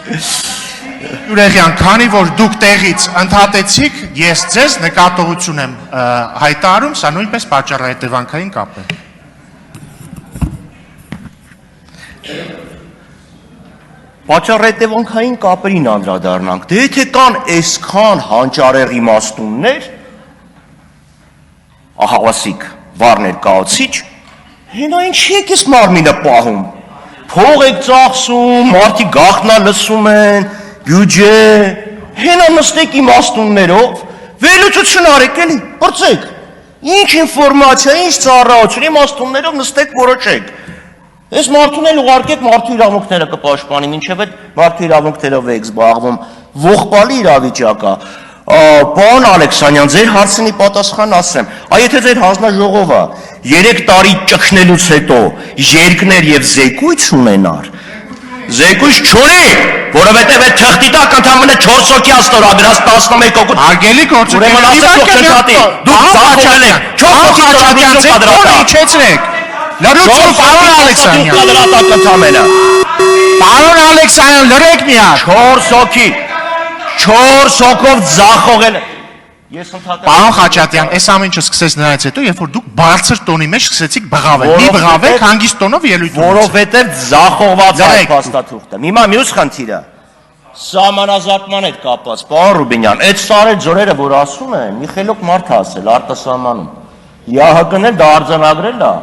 Ուրեղյան, քանի որ դուք տեղից ընդհատեցիք, ես ձեզ նկատողություն եմ հայտարարում, սա նույնպես պատճառահետևանքային կապ է։ Պատճառահետևանքային կապերին անդրադառնանք, դե եթե կան այսքան հանճարեղ իմաստուններ, ահավասիկ, վառ ներկայացիչ, հենա ինչի եք այս մարմինը պահում, փող եք ծախսում, մարդիկ գաղտնա լսում են, բյուջե, հենա նստեք իմաստուններով, վերլուծություն արեք էլի, բրծեք, ինչ ինֆորմացիա, ինչ ծառայություն, իմաստուններով նստեք որոշեք, այս մարդուն էլ ուղարկեք մարդու իրավունքները կպաշտպանի, մինչև այդ մարդու իրավունքներով եք զբաղվում, ողբալի իրավիճակա, պարոն Ալեքսանյան, ձեր հարցնի պատասխան ասեմ, եթե ձեր հանձնաժողովը 3 տարի ճգնելուց հետո երկներ եւ զեկույց ունենար, զեկույց չունի, որովհետև այդ թղթի տակ ընդամենը 4 հոգի ստորագրած 11 հոգու Արգելի գործը ուրեմն ասեք կողքնչատի, դուք զախողել եք 4 հոգի իջեցրեք, լրություն պարոն Ալեքսանյան, պարոն Ալեքսանյան, լրեք միակ, 4 հոգի, 4 հոգով զախողել եք, Պարոն Խաչատյան, այս ամեն ինչը սկսեց նրանից հետո, երբ որ դուք բարձր տոնի մեջ սկսեցիք բղավել, մի բղավեք, հանգիստ տոնով ելույթ ունեցեք։ Որովհետև զախողված է փաստաթուղթը։ Հիմա մյուս խնդիրը սահմանազատման հետ կապված, պարոն Ռուբինյան, այդ սարեր ձորերը, որ ասում են, մի խելոք մարդ ասել արտասահմանում։ ՀՀԿ-ն էլ դա արձանագրել է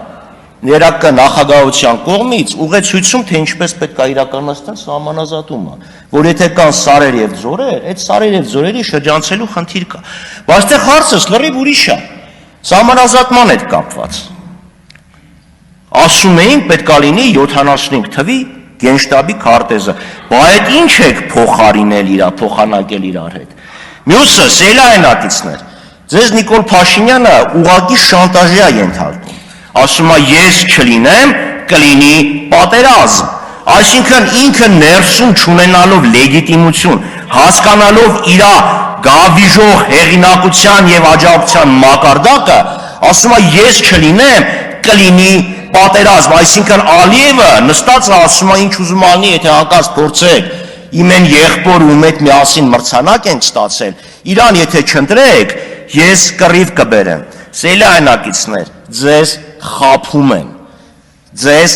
ներակա նախագահության կողմից ուղեցույցում, թե ինչպես պետք է իրականացնել սահմանազատումը, որ եթե կան սարեր եւ ձորեր, այդ սարեր եւ ձորերի շրջանցելու խնդիր կա։ Բայց դե հարցս լրիվ ուրիշ է։ Սահմանազատման հետ կապված։ Ասում էին պետք է լինի 75 թվի գենշտաբի քարտեզը։ Բայց այդ ինչ եք փոխանակել իրար հետ։ Մյուսը սելայնակիցներ։ Ձեզ Նիկոլ Փաշինյանը ուղղակի շանտաժի է ենթարկում։ Ասում է ես չլինեմ, կլինի պատերազմ, այսինքն ինքը ներսում չունենալով լեգիտիմություն, հասկանալով իր գավիժող հեղինակության եւ աջակցության մակարդակը, ասում է ես չլինեմ, կլինի պատերազմ, այսինքն Ալիևը նստած ասում է ինչ ուզում անի, եթե հանկարծ փորձեք իմ են եղբոր ու մեկ միասին մրցանակ ենք ստացել, իրան եթե չընտրեք, ես կռիվ կբերեմ։ Սելայնակիցներ, ձեզ խաբում են, ձեզ